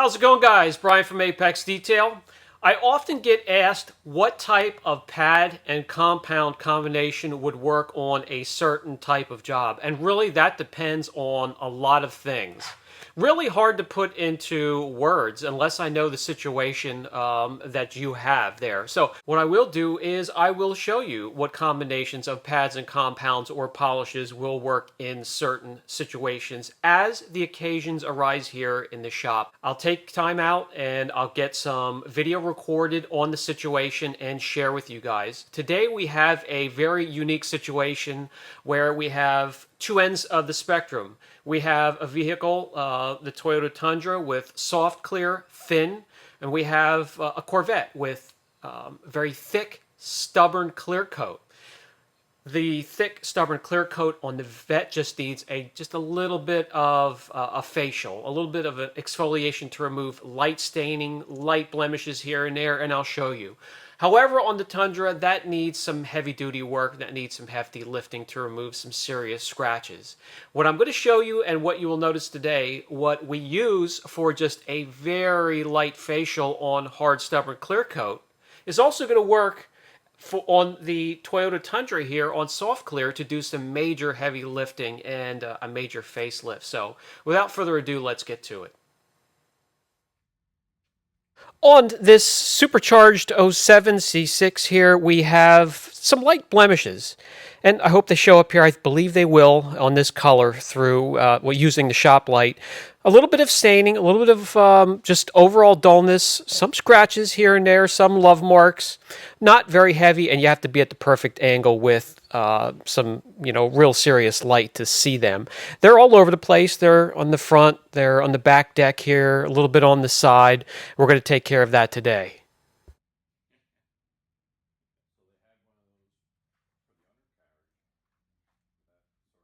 How's it going, guys? Brian from Apex Detail. I often get asked what type of pad and compound combination would work on a certain type of job, and really that depends on a lot of things. Really hard to put into words unless I know the situation that you have there. So what I will do is I will show you what combinations of pads and compounds or polishes will work in certain situations as the occasions arise here in the shop. I'll take time out and I'll get some video recorded on the situation and share with you guys. Today we have a very unique situation where we have two ends of the spectrum. We have a vehicle, the Toyota Tundra, with soft, clear, thin, and we have a Corvette with very thick, stubborn clear coat. The thick, stubborn clear coat on the Vette just needs just a little bit of a facial, a little bit of an exfoliation to remove light staining, light blemishes here and there, and I'll show you. However, on the Tundra, that needs some heavy-duty work, that needs some hefty lifting to remove some serious scratches. What I'm going to show you and what you will notice today, what we use for just a very light facial on hard, stubborn clear coat, is also going to work on the Toyota Tundra here on soft clear to do some major heavy lifting and a major facelift. So without further ado, let's get to it. On this supercharged 07 C6 here, we have some light blemishes, and I hope they show up here. I believe they will on this color through using the shop light. A little bit of staining, a little bit of just overall dullness, some scratches here and there, some love marks. Not very heavy, and you have to be at the perfect angle with some, real serious light to see them. They're all over the place. They're on the front, they're on the back deck here, a little bit on the side. We're going to take care of that today.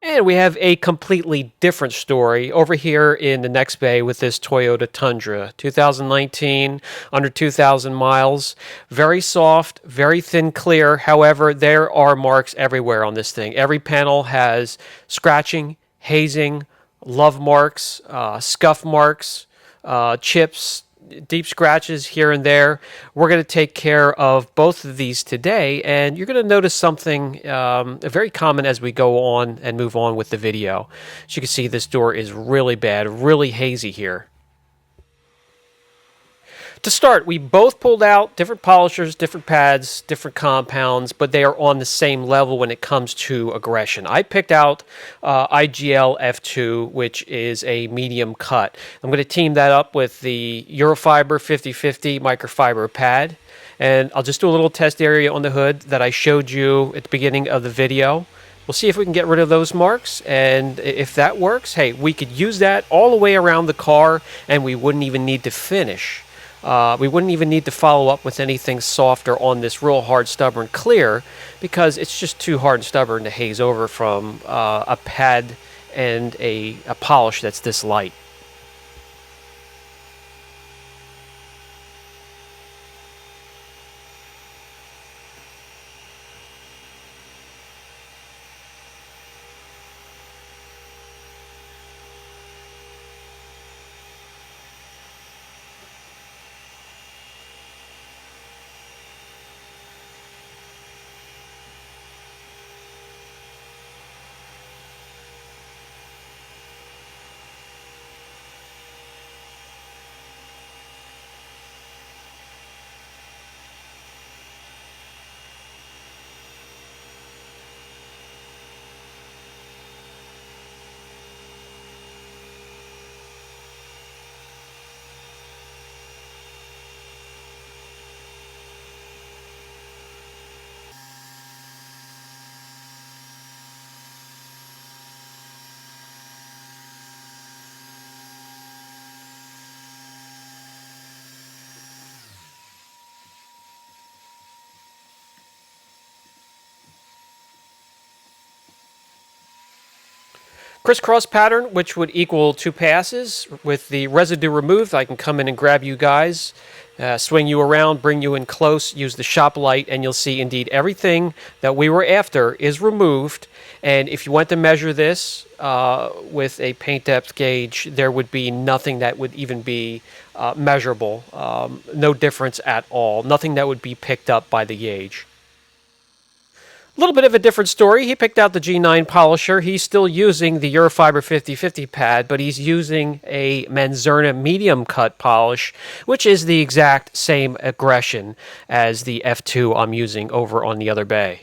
And we have a completely different story over here in the next bay with this Toyota Tundra. 2019, under 2,000 miles. Very soft, very thin clear. However, there are marks everywhere on this thing. Every panel has scratching, hazing, love marks, scuff marks, chips, deep scratches here and there. We're going to take care of both of these today, and you're going to notice something very common as we go on and move on with the video. As you can see, this door is really bad, really hazy here. To start, we both pulled out different polishers, different pads, different compounds, but they are on the same level when it comes to aggression. I picked out IGL F2, which is a medium cut. I'm going to team that up with the Eurofiber 50/50 microfiber pad, and I'll just do a little test area on the hood that I showed you at the beginning of the video. We'll see if we can get rid of those marks, and if that works, hey, we could use that all the way around the car, and we wouldn't even need to finish. We wouldn't even need to follow up with anything softer on this real hard, stubborn clear, because it's just too hard and stubborn to haze over from a pad and a polish that's this light. Crisscross pattern, which would equal 2 passes. With the residue removed, I can come in and grab you guys, swing you around, bring you in close, use the shop light, and you'll see indeed everything that we were after is removed. And if you went to measure this with a paint depth gauge, there would be nothing that would even be measurable. No difference at all. Nothing that would be picked up by the gauge. A little bit of a different story. He picked out the G9 polisher. He's still using the Eurofiber 50/50 pad, but he's using a Manzurna medium cut polish, which is the exact same aggression as the F2 I'm using over on the other bay.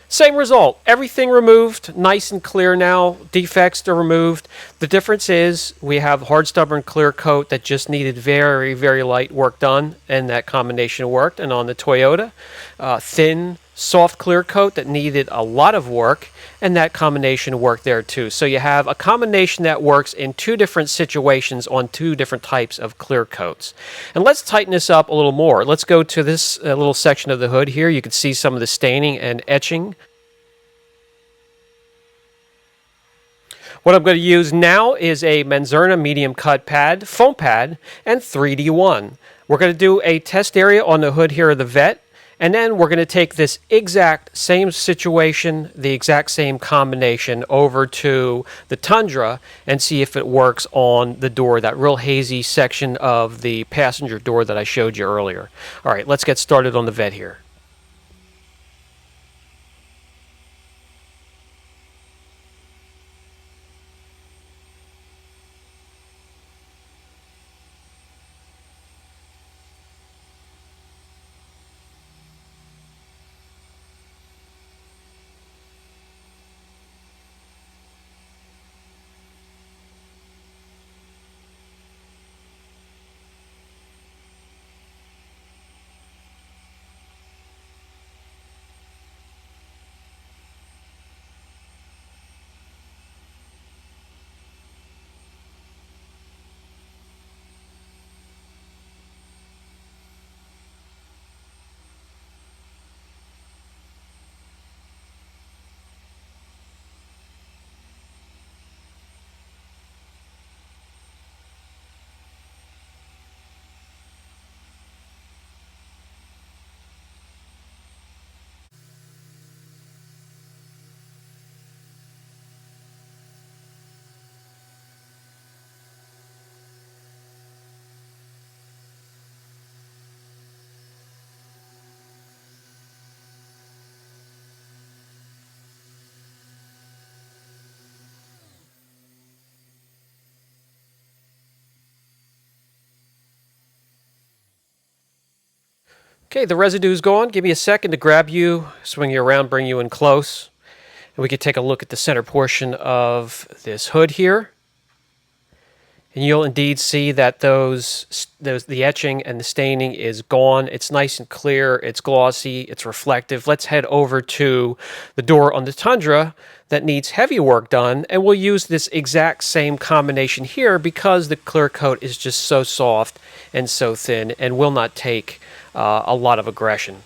Same result. Everything removed, nice and clear now. Defects are removed. The difference is we have hard stubborn clear coat that just needed very, very light work done, and that combination worked. And on the Toyota, thin, soft clear coat that needed a lot of work, and that combination worked there too. So you have a combination that works in 2 different situations on 2 different types of clear coats. And let's tighten this up a little more. Let's go to this little section of the hood here. You can see some of the staining and etching. What I'm going to use now is a Manzurna medium cut pad, foam pad, and 3D1. We're going to do a test area on the hood here of the Vet, and then we're going to take this exact same situation, the exact same combination over to the Tundra and see if it works on the door, that real hazy section of the passenger door that I showed you earlier. All right, let's get started on the Vet here. Okay, the residue's gone. Give me a second to grab you, swing you around, bring you in close. And we can take a look at the center portion of this hood here. And you'll indeed see that the etching and the staining is gone. It's nice and clear, it's glossy, it's reflective. Let's head over to the door on the Tundra that needs heavy work done, and we'll use this exact same combination here because the clear coat is just so soft and so thin and will not take a lot of aggression.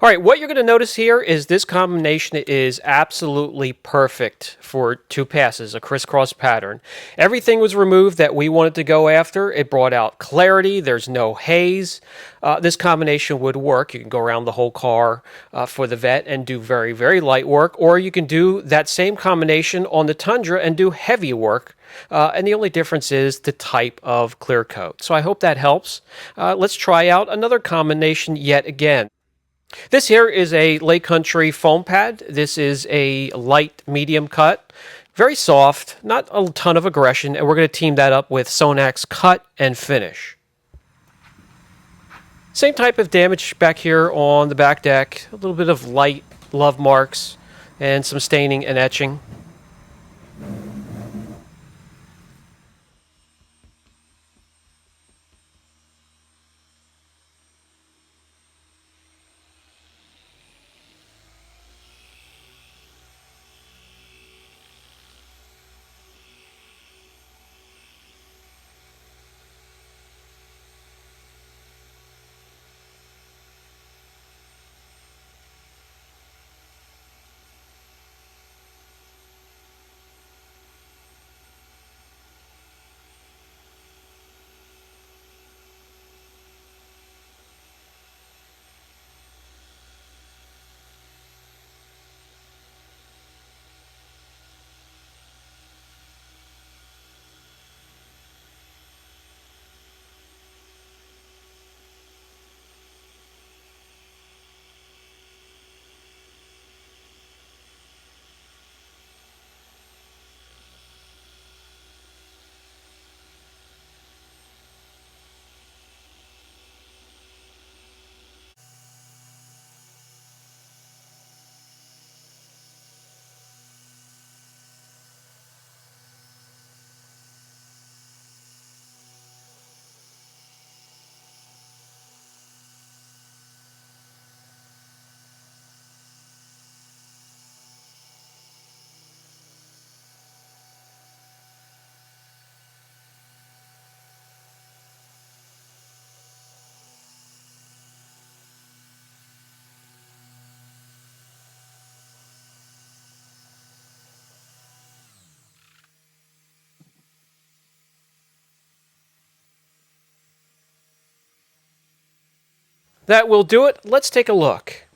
All right, what you're going to notice here is this combination is absolutely perfect for two passes, a crisscross pattern. Everything was removed that we wanted to go after. It brought out clarity. There's no haze. This combination would work. You can go around the whole car for the Vet and do very, very light work, or you can do that same combination on the Tundra and do heavy work. And the only difference is the type of clear coat. So I hope that helps. Let's try out another combination yet again. This here is a Lake Country foam pad. This is a light medium cut, very soft, not a ton of aggression, and we're going to team that up with Sonak's cut and finish. Same type of damage back here on the back deck, a little bit of light love marks and some staining and etching. That will do it. Let's take a look.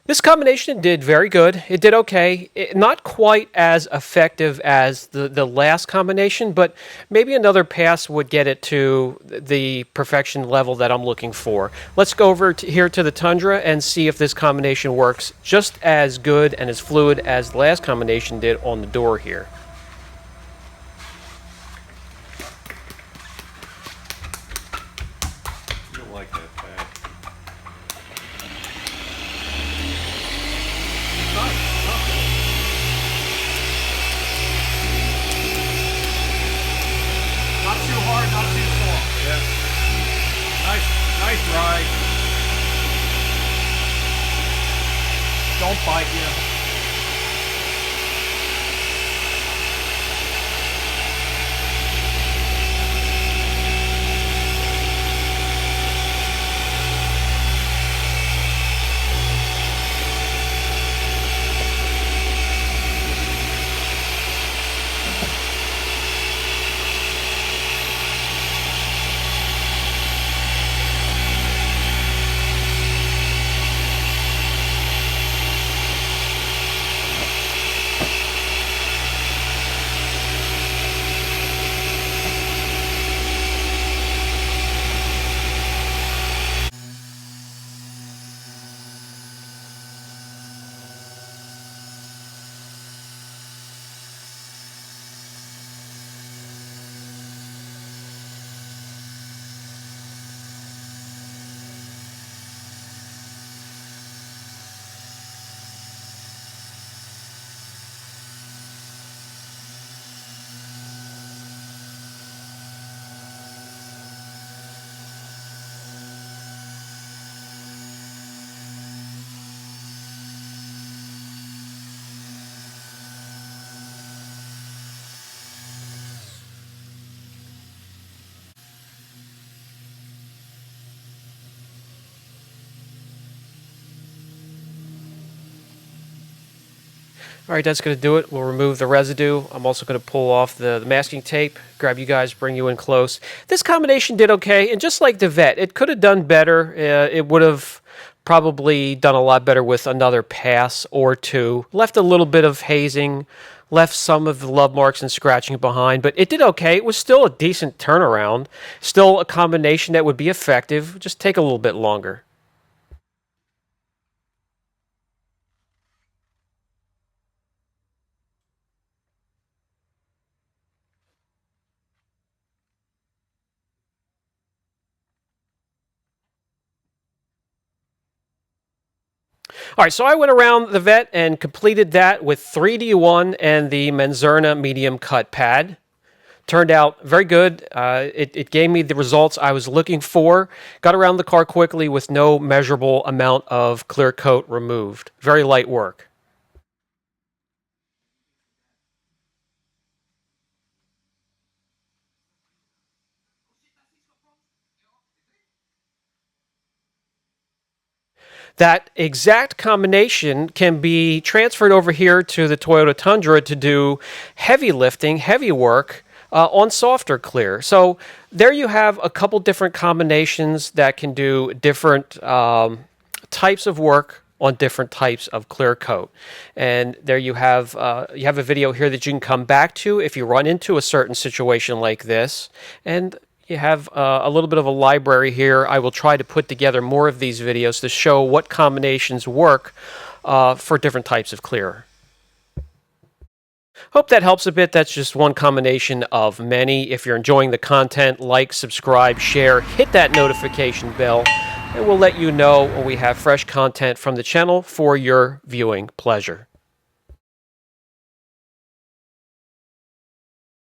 This combination did very good. It did okay. Not quite as effective as the last combination, but maybe another pass would get it to the perfection level that I'm looking for. Let's go over here to the Tundra and see if this combination works just as good and as fluid as the last combination did on the door here. You don't like that pad. Not too hard, not too soft. Yeah. Nice ride. Don't bite you. All right, that's going to do it. We'll remove the residue. I'm also going to pull off the masking tape, grab you guys, bring you in close. This combination did okay, and just like the Vet, it could have done better. It would have probably done a lot better with another pass or two. Left a little bit of hazing, left some of the love marks and scratching behind, but it did okay. It was still a decent turnaround, still a combination that would be effective, just take a little bit longer. All right, so I went around the Vet and completed that with 3D1 and the Menzerna medium cut pad. Turned out very good. It gave me the results I was looking for. Got around the car quickly with no measurable amount of clear coat removed. Very light work. That exact combination can be transferred over here to the Toyota Tundra to do heavy lifting, heavy work on softer clear. So there you have a couple different combinations that can do different types of work on different types of clear coat. And there you have a video here that you can come back to if you run into a certain situation like this. And you have a little bit of a library here. I will try to put together more of these videos to show what combinations work for different types of clear. Hope that helps a bit. That's just one combination of many. If you're enjoying the content, like, subscribe, share, hit that notification bell, and we'll let you know when we have fresh content from the channel for your viewing pleasure.